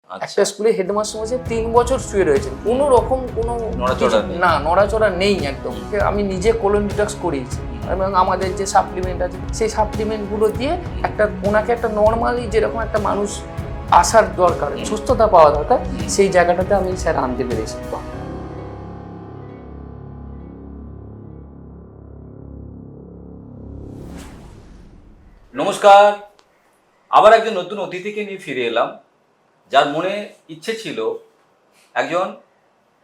একটা স্কুলে হেডমাস্টার মশাই 3 বছর শুয়ে রয়েছেন, কোনো রকম কোনো নড়াচড়া নেই একদম। আমি নিজে কোলন ডিটক্স করিয়েছি এবং আমাদের যে সাপ্লিমেন্ট আছে সেই সাপ্লিমেন্টগুলো দিয়ে ওনাকে একটা নর্মালি যেরকম একটা মানুষ আসার দরকার, সুস্থতা পাওয়া দরকার, সেই জায়গাটাতে আমি স্যার আনতে পেরেছি। নমস্কার, আবার একজন নতুন অতিথিকে নিয়ে ফিরে এলাম, যার মনে ইচ্ছে ছিল একজন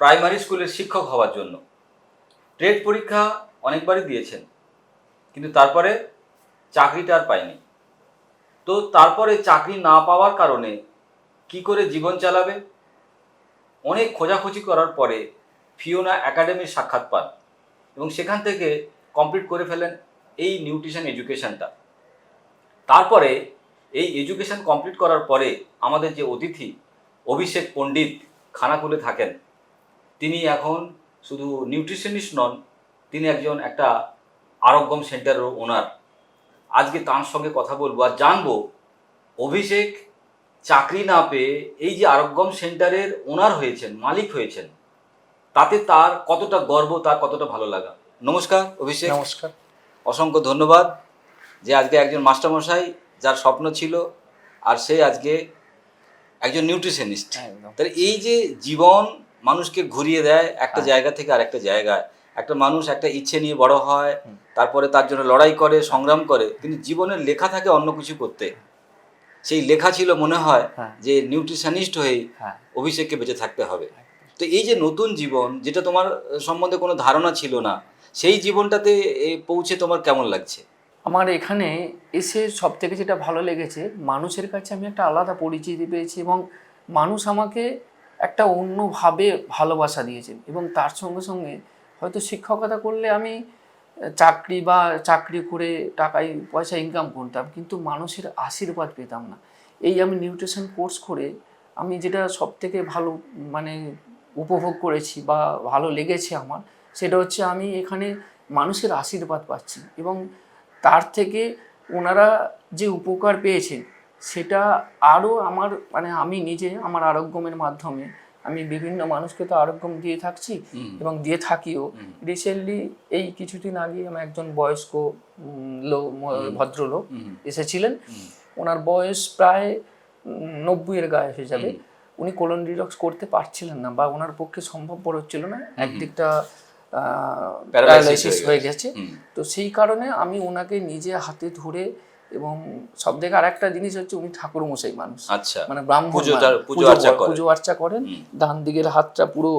প্রাইমারি স্কুলের শিক্ষক হওয়ার জন্য। ট্রেড পরীক্ষা অনেকবারই দিয়েছেন, কিন্তু তারপরে চাকরিটা আর পায়নি। তো তারপরে চাকরি না পাওয়ার কারণে কি করে জীবন চালাবে, অনেক খোঁজাখুঁজি করার পরে ফিওনা একাডেমির সাক্ষাৎ পান এবং সেখান থেকে কমপ্লিট করে ফেলেন এই নিউট্রিশন এডুকেশনটা। তারপরে এই এডুকেশন কমপ্লিট করার পরে আমাদের যে অতিথি অভিষেক পণ্ডিত খানাকুলে থাকেন, তিনি এখন শুধু নিউট্রিশনিস্ট নন, তিনি একটা আরোগ্যম সেন্টারের ওনার। আজকে তার সঙ্গে কথা বলবো আর জানবো অভিষেক চাকরি না পেয়ে এই যে আরোগ্যম সেন্টারের ওনার হয়েছেন, মালিক হয়েছেন, তাতে তার কতটা গর্ব, তার কতটা ভালো লাগা। নমস্কার অভিষেক। নমস্কার। অসংখ্য ধন্যবাদ যে আজকে একজন মাস্টারমশাই যার স্বপ্ন ছিল আর সে আজকে একজন নিউট্রিশনিস্ট। তাহলে এই যে জীবন মানুষকে ঘুরিয়ে দেয় একটা জায়গা থেকে আর একটা জায়গায়, একটা মানুষ একটা ইচ্ছে নিয়ে বড় হয়, তারপরে তার জন্য লড়াই করে, সংগ্রাম করে, কিন্তু জীবনের লেখা থাকে অন্য কিছু করতে। সেই লেখা ছিল মনে হয় যে নিউট্রিশনিস্ট হয়ে অভিষেককে বেঁচে থাকতে হবে। তো এই যে নতুন জীবন, যেটা তোমার সম্বন্ধে কোনো ধারণা ছিল না, সেই জীবনটাতে পৌঁছে তোমার কেমন লাগছে? আমার এখানে এসে সব থেকে যেটা ভালো লেগেছে, মানুষের কাছে আমি একটা আলাদা পরিচিতি পেয়েছি এবং মানুষ আমাকে একটা অন্যভাবে ভালোবাসা দিয়েছেন। এবং তার সঙ্গে সঙ্গে হয়তো শিক্ষকতা করলে আমি চাকরি করে টাকায় পয়সা ইনকাম করতাম, কিন্তু মানুষের আশীর্বাদ পেতাম না। এই আমি নিউট্রিশন কোর্স করে আমি যেটা সব থেকে ভালো উপভোগ করেছি বা ভালো লেগেছে আমার, সেটা হচ্ছে আমি এখানে মানুষের আশীর্বাদ পাচ্ছি এবং তার থেকে ওনারা যে উপকার পেয়েছেন সেটা আরও আমার আমি নিজে আমার আরোগ্যমের মাধ্যমে আমি বিভিন্ন মানুষকে তো আরোগ্যম দিয়ে থাকছি এবং দিয়ে থাকিও। রিসেন্টলি এই কিছুদিন আগে আমার একজন বয়স্ক ভদ্রলোক এসেছিলেন, ওনার বয়স প্রায় 90-এর গায়ে হয়ে যাবে। উনি কোলন ডিটক্স করতে পারছিলেন না বা ওনার পক্ষে সম্ভবপর হচ্ছিল না, একদিকটা প্যারালাইসিস হয়ে গেছে। তো সেই কারণে আমি ওনাকে নিজে হাতে ধরে, এবং সব থেকে আর একটা জিনিস হচ্ছে উনি ঠাকুর মশাই মানুষ, ব্রাহ্মণ, পুজো আর্চা করেন। ডান দিকের হাতটা পুরো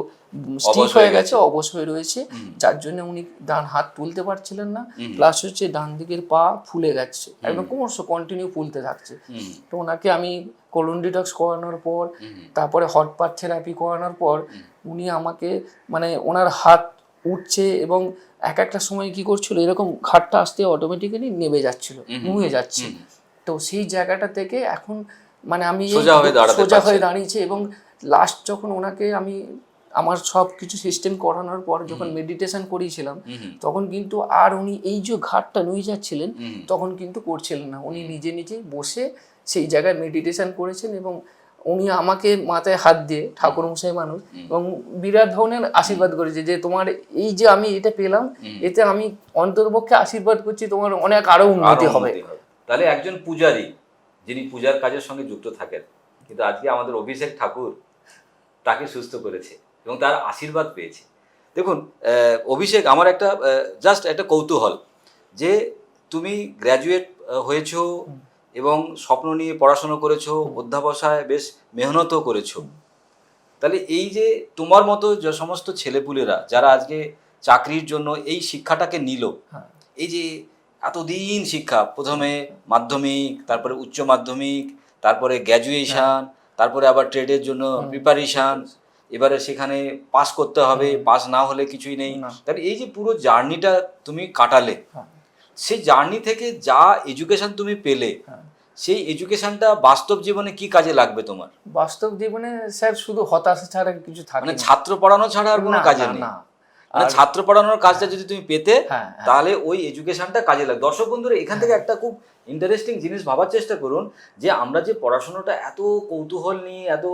স্টিফ হয়ে গেছে, অবশ হয়ে রয়েছে, যার জন্য উনি ডান হাত তুলতে পারছিলেন না। প্লাস হচ্ছে ডান দিকের পা ফুলে গেছে, একদম ক্রমশ কন্টিনিউ ফুলতে থাকছে। তো ওনাকে আমি কোলন ডিটক্স করানোর পর, তারপরে হট পাথ থেরাপি করানোর পর, উনি আমাকে ওনার হাত উঠছে এবং একটা সময় কি করছিল, এরকম ঘাটটা আসতে অটোমেটিক্যালি নেমে যাচ্ছিল, নুয়ে যাচ্ছে। তো সেই জায়গাটা থেকে এখন আমি সোজা হয়ে দাঁড়িয়েছে। এবং লাস্ট যখন ওনাকে আমি আমার সব কিছু সিস্টেম করানোর পর যখন মেডিটেশন করিয়েছিলাম, তখন কিন্তু আর উনি এই যে ঘাটটা নুয়ে যাচ্ছিলেন তখন কিন্তু করছিলেন না। উনি নিজে নিজে বসে সেই জায়গায় মেডিটেশন করেছেন এবং উনি আমাকে মাথায় হাত দিয়ে, ঠাকুর মশাই মানুষ, এবং বিরাট ধরনের আশীর্বাদ করেছে যে তোমার এই যে আমি এটা পেলাম, এতে আমি অন্তরপক্ষে আশীর্বাদ করছি তোমার অনেক আরো উন্নতি হবে। তাহলে একজন পূজারী, যিনি পূজার কাজের সঙ্গে যুক্ত থাকেন, কিন্তু আজকে আমাদের অভিষেক ঠাকুর তাকে সুস্থ করেছে এবং তার আশীর্বাদ পেয়েছে। দেখুন অভিষেক, আমার জাস্ট একটা কৌতূহল যে তুমি গ্র্যাজুয়েট হয়েছো এবং স্বপ্ন নিয়ে পড়াশোনা করেছো, অধ্যাবসায় বেশ মেহনতও করেছো। তাহলে এই যে তোমার মতো যে সমস্ত ছেলেপুলেরা যারা আজকে চাকরির জন্য এই শিক্ষাটাকে নিল, এই যে এতদিন শিক্ষা, প্রথমে মাধ্যমিক, তারপরে উচ্চ মাধ্যমিক, তারপরে গ্র্যাজুয়েশন, তারপরে আবার ট্রেডের জন্য প্রিপারেশন, এবারে সেখানে পাস করতে হবে, পাস না হলে কিছুই নেই। তাহলে এই যে পুরো জার্নিটা তুমি কাটালে, সেই জার্নি থেকে যা এডুকেশন তুমি পেলে, সেই এডুকেশনটা বাস্তব জীবনে কি কাজে লাগবে তোমার? বাস্তব জীবনে স্যার শুধু হতাশা ছাড়া কিছু থাকে না, ছাত্র পড়ানো ছাড়া আর কোনো কাজে নেই। ছাত্র পড়ানোর কাজটা যদি তুমি পেতে তাহলে ওই এডুকেশনটা কাজে লাগে। দর্শক বন্ধুরা, এখান থেকে একটা খুব ইন্টারেস্টিং জিনিস ভাবার চেষ্টা করুন যে আমরা যে পড়াশোনাটা এত কৌতূহল নিয়ে, এত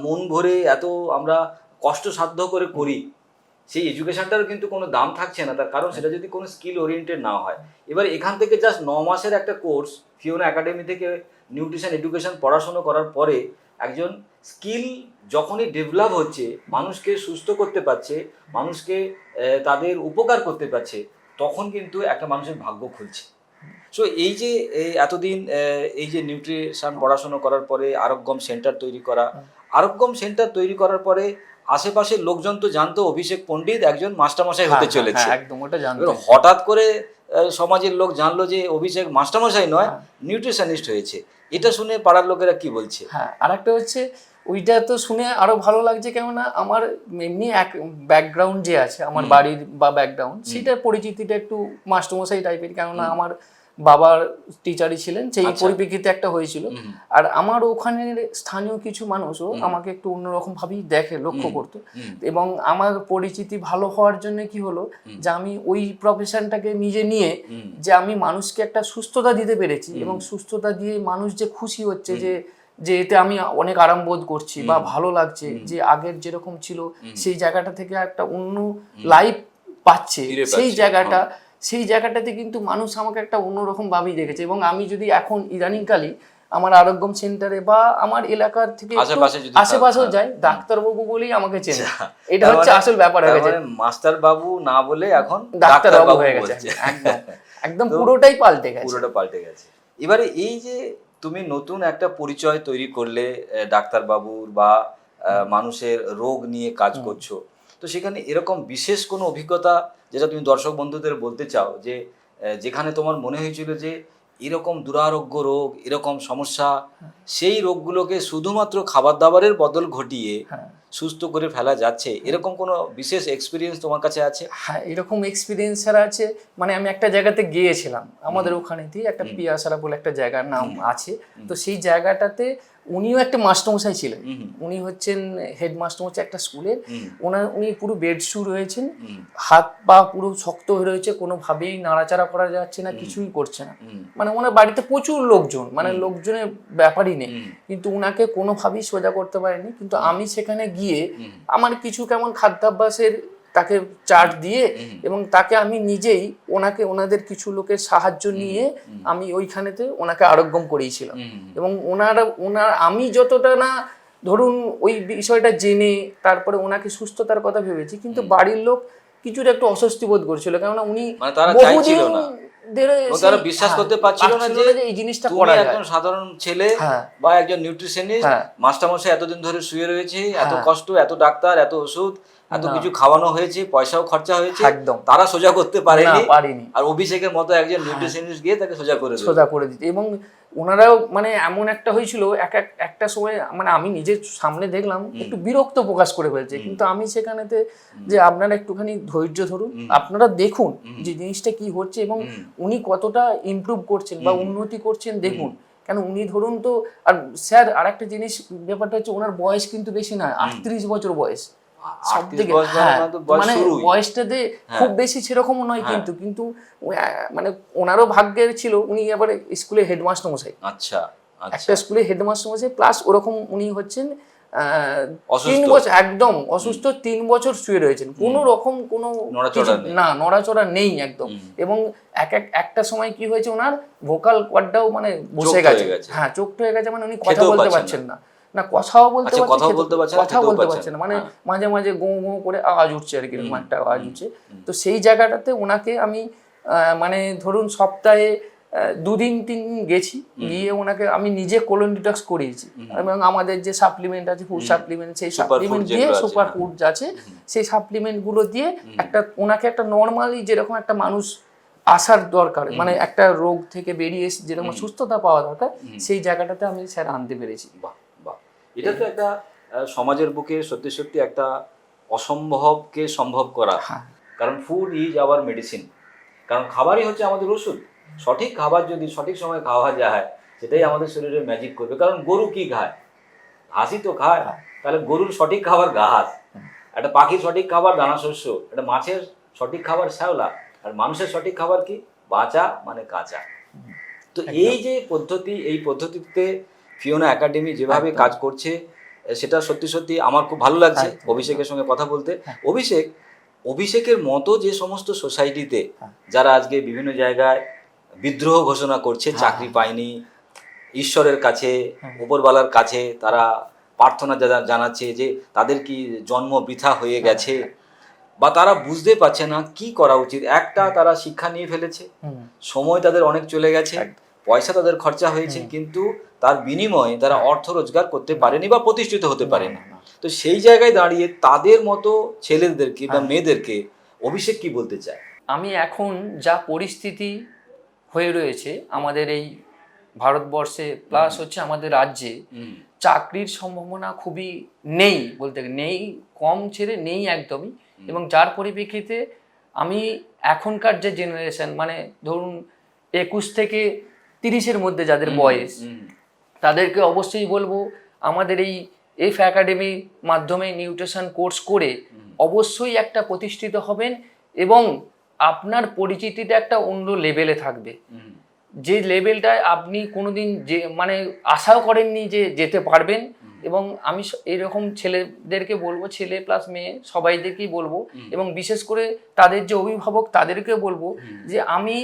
মন ভরে, এত আমরা কষ্টসাধ্য করে করি, সেই এডুকেশনটারও কিন্তু কোনো দাম থাকছে না। তার কারণ সেটা যদি কোনো স্কিল ওরিয়েন্টেড না হয়। এবার এখান থেকে জাস্ট 9 মাসের একটা কোর্স ফিওনা একাডেমি থেকে নিউট্রিশন এডুকেশন পড়াশোনা করার পরে একজন স্কিল যখনই ডেভেলপ হচ্ছে, মানুষকে সুস্থ করতে পারছে, মানুষকে তাদের উপকার করতে পারছে, তখন কিন্তু একটা মানুষের ভাগ্য খুলছে। সো এই যে এতদিন এই যে নিউট্রিশন পড়াশোনা করার পরে আরোগ্যম সেন্টার তৈরি করা, আরোগ্যম সেন্টার তৈরি করার পরে আশেপাশের লোকজন তো জানতো অভিষেক পণ্ডিত একজন মাস্টারমশাই হতে চলেছে, একদম ওটা জানতো। হঠাৎ করে সমাজের লোক জানলো যে অভিষেক মাস্টারমশাই নয়, নিউট্রিশনিস্ট হয়েছে। এটা শুনে পাড়ার লোকেরা কি বলছে? আরেকটা হচ্ছে ওইটা তো শুনে আরো ভালো লাগছে, কেননা আমার এমনি এক ব্যাকগ্রাউন্ড যে আছে আমার বাড়ির বা ব্যাকগ্রাউন্ড, সেটার পরিচিতিটা একটু মাস্টারমশাই টাইপের, কেননা আমার বাবার টিচারই ছিলেন, সেই পরিপ্রেক্ষিতে একটা হয়েছিল। আর আমার ওখানের স্থানীয় কিছু মানুষও আমাকে একটু অন্যরকম ভাবেই দেখে, লক্ষ্য করতো। এবং আমার পরিচিতি ভালো হওয়ার জন্য কি হলো যে আমি ওই প্রফেশনটাকে নিজে নিয়ে যে আমি মানুষকে একটা সুস্থতা দিতে পেরেছি, এবং সুস্থতা দিয়ে মানুষ যে খুশি হচ্ছে যে এতে আমি অনেক আরাম বোধ করছি বা ভালো লাগছে, যে আগের যেরকম ছিল সেই জায়গাটা থেকে একটা অন্য লাইফ পাচ্ছে, সেই জায়গাটাতে কিন্তু মানুষ আমাকে একটা অন্যরকম ভাবেই দেখেছে। এবং আমি যদি এখন ইদানিংকালে আমার আরোগ্যম সেন্টারে বা আমার এলাকার থেকে আশেপাশেও যাই, ডাক্তারবাবু বলেই আমাকে চেনে। এটা হচ্ছে আসল ব্যাপার হয়ে গেছে, মাস্টার বাবু না বলে এখন ডাক্তারবাবু হয়ে গেছে। একদম পুরোটাই পাল্টে গেছে। এবারে এই যে তুমি নতুন একটা পরিচয় তৈরি করলে ডাক্তারবাবুর বা মানুষের রোগ নিয়ে কাজ করছো, তো সেখানে এরকম বিশেষ কোনো অভিজ্ঞতা যেটা তুমি দর্শক বন্ধুদের বলতে চাও, যে যেখানে তোমার মনে হয়েছিল যে এরকম দুরারোগ্য রোগ, এরকম সমস্যা, সেই রোগগুলোকে শুধুমাত্র খাবার দাবারের বদল ঘটিয়ে সুস্থ করে ফেলা যাচ্ছে, এরকম কোনো বিশেষ এক্সপিরিয়েন্স তোমার কাছে আছে? হ্যাঁ, এরকম এক্সপিরিয়েন্স আছে। মানে আমি একটা জায়গাতে গিয়েছিলাম, আমাদের ওখানেতেই একটা পিয়াসারা বলে একটা জায়গার নাম আছে। তো সেই জায়গাটাতে উনিও একটা মাস্টারমশাই ছিলেন, উনি হচ্ছেন হেড মাস্টারমশাই একটা স্কুলের। উনি পুরো বেড শুয়ে রয়েছেন, হাত পা পুরো শক্ত হয়ে রয়েছে, কোনোভাবেই নাড়াচাড়া করা যাচ্ছে না, কিছুই করছে না। মানে ওনার বাড়িতে প্রচুর লোকজন, মানে লোকজনের ব্যাপারই নেই, কিন্তু উনাকে কোনোভাবেই সোজা করতে পারেনি। কিন্তু আমি সেখানে গিয়ে আমার কিছু কেমন খাদ্যাভ্যাসের তাকে চার্ট দিয়ে, এবং তাকে আমি নিজেই ওনাদের কিছু লোকের সাহায্য নিয়ে আমি ওইখানেতে ওনাকে আরোগ্যম করিয়েছিলাম। এবং আমি যতটা না ধরুন ওই বিষয়টা জেনে তারপরে ওনাকে সুস্থতার কথা ভেবেছি, কিন্তু বাড়ির লোক কিছুটা একটু অস্বস্তি বোধ করছিল, কেননা উনি তারা বিশ্বাস করতে পারছিল না যে এই জিনিসটা করা যায়। একজন সাধারণ ছেলে বা একজন নিউট্রিশনিস্ট মাস্টারমশাই এতদিন ধরে শুয়ে রয়েছে, এত কষ্ট, এত ডাক্তার, এত ওষুধ, এত কিছু খাওয়ানো হয়েছে, পয়সাও খরচা হয়েছে, তারা সোজা করতে পারেনি। আর অভিষেকের মতো একজন নিউট্রিশনিস্ট গিয়ে তাকে সোজা করে দিতে। এবং ওনারাও মানে এমন একটা হয়েছিল একটা সময়, মানে আমি নিজের সামনে দেখলাম একটু বিরক্ত প্রকাশ করে ফেলছে, কিন্তু আমি সেখানেতে যে আপনারা একটুখানি ধৈর্য ধরুন, আপনারা দেখুন যে জিনিসটা কি হচ্ছে এবং উনি কতটা ইমপ্রুভ করছেন বা উন্নতি করছেন দেখুন। কেন উনি ধরুন তো, আর স্যার আরেকটা জিনিস ব্যাপারটা হচ্ছে ওনার বয়স কিন্তু বেশি নয়, 38 বছর বয়স। মানে বয়সটাতে খুব বেশি সেরকমও নয়, কিন্তু মানে ওনারও ভাগ্যের ছিল উনি আবার স্কুলে হেডমাস্টার মশাই, একটা স্কুলে হেডমাস্টার মশাই, প্লাস ওরকম উনি হচ্ছেন 3 বছর একদম অসুস্থ, 3 বছর শুয়ে রয়েছেন, কোনো রকম কোনো নড়াচড়া নেই একদম। এবং একটা সময় কি হয়েছে, ওনার ভোকাল কর্ডটাও মানে বসে গেছে, চোখটা হয়ে গেছে, মানে উনি কথা বলতে পারছেন না, কথাও বলতে পারছেন না, মানে মাঝে মাঝে গো গো করে আওয়াজ উঠছে আর কি, এরকম একটা আওয়াজ উঠছে। তো সেই জায়গাটাতে ওনাকে আমি মানে ধরুন সপ্তাহে 2 দিন 3 দিন গেছি, গিয়ে ওনাকে আমি নিজে কোলন ডিটক্স করিয়েছি, এবং আমাদের যে সাপ্লিমেন্ট আছে, ফুড সাপ্লিমেন্ট, সেই সাপ্লিমেন্ট দিয়ে, সুপার ফুড আছে, সেই সাপ্লিমেন্ট গুলো দিয়ে ওনাকে একটা নর্মালি যেরকম একটা মানুষ আসার দরকার, মানে একটা রোগ থেকে বেরিয়ে এসে যেরকম সুস্থতা পাওয়া দরকার, সেই জায়গাটাতে আমি স্যার আনতে পেরেছি। এটা তো একটা সমাজের বুকে সত্যি সত্যি একটা অসম্ভবকে সম্ভব করা, কারণ ফুড ইজ আওয়ার মেডিসিন, কারণ খাবারই হচ্ছে আমাদের ওষুধ। সঠিক খাবার যদি সঠিক সময় খাওয়া যায়, সেটাই আমাদের শরীরে ম্যাজিক করবে। কারণ গরু কি খায়? ঘাসই তো খায়, তাহলে গরুর সঠিক খাবার ঘাস। একটা পাখির সঠিক খাবার দানা শস্য, একটা মাছের সঠিক খাবার শ্যাওলা, আর মানুষের সঠিক খাবার কি? বাঁচা মানে কাঁচা। তো এই যে পদ্ধতি, এই পদ্ধতিতে ফিওনা একাডেমি যেভাবে কাজ করছে সেটা সত্যি সত্যি আমার খুব ভালো লাগছে অভিষেকের সঙ্গে কথা বলতে। অভিষেকের মতো যে সমস্ত সোসাইটিতে যারা আজকে বিভিন্ন জায়গায় বিদ্রোহ ঘোষণা করছে, চাকরি পায়নি, ঈশ্বরের কাছে, উপরওয়ালার কাছে তারা প্রার্থনা জানাচ্ছে যে তাদের কি জন্ম বৃথা হয়ে গেছে, বা তারা বুঝতে পারছে না কি করা উচিত। একটা তারা শিক্ষা নিয়ে ফেলেছে, সময় তাদের অনেক চলে গেছে, পয়সা তাদের খরচা হয়েছে, কিন্তু তার বিনিময়ে তারা অর্থ রোজগার করতে পারেনি বা প্রতিষ্ঠিত হতে পারেনি। তো সেই জায়গায় দাঁড়িয়ে তাদের মতো ছেলেদেরকে বা মেয়েদেরকে অভিষেক কি বলতে চায়? আমি এখন যা পরিস্থিতি হয়ে রয়েছে আমাদের এই ভারতবর্ষে প্লাস হচ্ছে আমাদের রাজ্যে, চাকরির সম্ভাবনা খুবই নেই, বলতে নেই, কম ছেড়ে নেই একদমই। এবং যার পরিপ্রেক্ষিতে আমি এখনকার যে জেনারেশন, মানে ধরুন 21 থেকে 30-এর মধ্যে যাদের বয়স, তাদেরকে অবশ্যই বলবো আমাদের এই এফ একাডেমির মাধ্যমে নিউট্রিশন কোর্স করে অবশ্যই একটা প্রতিষ্ঠিত হবেন এবং আপনার পরিচিতিটা একটা অন্য লেভেলে থাকবে, যে লেভেলটায় আপনি কোনোদিন যে মানে আশাও করেননি যে যেতে পারবেন। এবং আমি এইরকম ছেলেদেরকে বলবো, ছেলে প্লাস মেয়ে সবাইদেরকেই বলবো, এবং বিশেষ করে তাদের যে অভিভাবক তাদেরকে বলবো যে আমি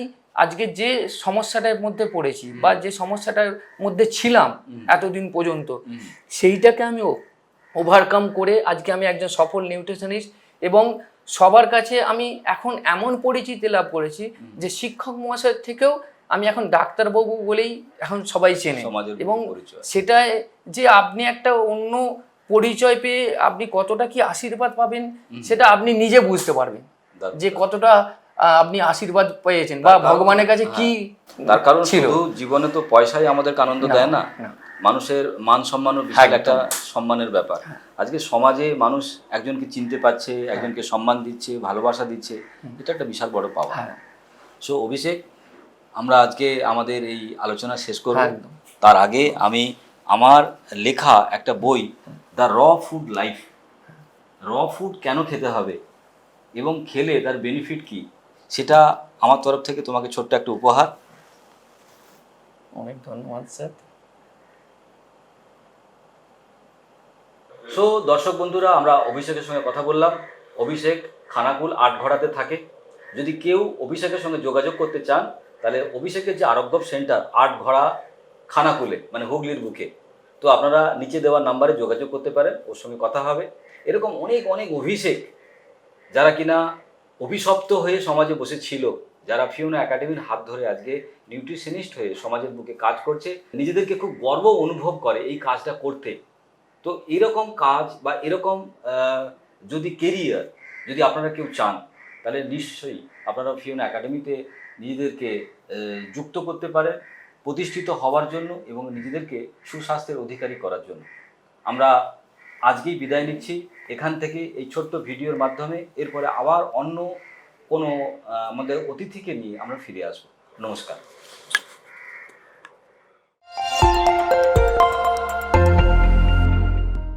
আজকে যে সমস্যাটার মধ্যে পড়েছি বা যে সমস্যাটার মধ্যে ছিলাম এতদিন পর্যন্ত, সেইটাকে আমি ওভারকাম করে আজকে আমি একজন সফল নিউট্রিশনিস্ট। এবং সবার কাছে আমি এখন এমন পরিচিতি লাভ করেছি যে শিক্ষক মহাশয়ের থেকেও আমি এখন ডাক্তারবাবু বলেই এখন সবাই চেনে। এবং সেটাই যে আপনি একটা অন্য পরিচয় পেয়ে আপনি কতটা কি আশীর্বাদ পাবেন সেটা আপনি নিজে বুঝতে পারবেন, যে কতটা আপনি আশীর্বাদ পেয়েছেন বা ভগবানের কাছে কি। তার কারণ শুধু জীবনে তো পয়সাই আমাদেরকে আনন্দ দেয় না, মানুষের মান সম্মানও বিশাল একটা সম্মানের ব্যাপার। আজকে সমাজে মানুষ একজনকে চিনতে পারছে, একজনকে সম্মান দিচ্ছে, ভালোবাসা দিচ্ছে, এটা একটা বিশাল বড় পাওয়া। সো অভিষেক, আমরা আজকে আমাদের এই আলোচনা শেষ করব। তার আগে আমি আমার লেখা একটা বই, দ্য র ফুড লাইফ, র ফুড কেন খেতে হবে এবং খেলে তার বেনিফিট কি, সেটা আমার তরফ থেকে তোমাকে ছোট্ট একটা উপহার। অনেক ধন্যবাদ স্যার। সো দর্শক বন্ধুরা, আমরা অভিষেকের সঙ্গে কথা বললাম। অভিষেক খানাকুল আটঘরাতে থাকে। যদি কেউ অভিষেকের সঙ্গে যোগাযোগ করতে চান তাহলে অভিষেকের যে আরোগ্য সেন্টার আটঘরা খানাকুলে, মানে হুগলির বুকে, তো আপনারা নিচে দেওয়ার নাম্বারে যোগাযোগ করতে পারেন, ওর সঙ্গে কথা হবে। এরকম অনেক অনেক অভিষেক যারা কিনা অভিশপ্ত হয়ে সমাজে বসেছিল, যারা ফিওনা একাডেমির হাত ধরে আজকে নিউট্রিশনিস্ট হয়ে সমাজের বুকে কাজ করছে, নিজেদেরকে খুব গর্ব অনুভব করে এই কাজটা করতে। তো এরকম কাজ বা এরকম যদি কেরিয়ার যদি আপনারা কেউ চান, তাহলে নিশ্চয়ই আপনারা ফিওনা একাডেমিতে নিজেদেরকে যুক্ত করতে পারেন প্রতিষ্ঠিত হওয়ার জন্য এবং নিজেদেরকে সুস্বাস্থ্যের অধিকারী করার জন্য। আমরা আজকেই বিদায় নিচ্ছি এখান থেকে এই ছোট্ট ভিডিওর মাধ্যমে। এরপরে আবার অন্য কোনো আমাদের অতিথিকে নিয়ে আমরা ফিরে আসবো। নমস্কার।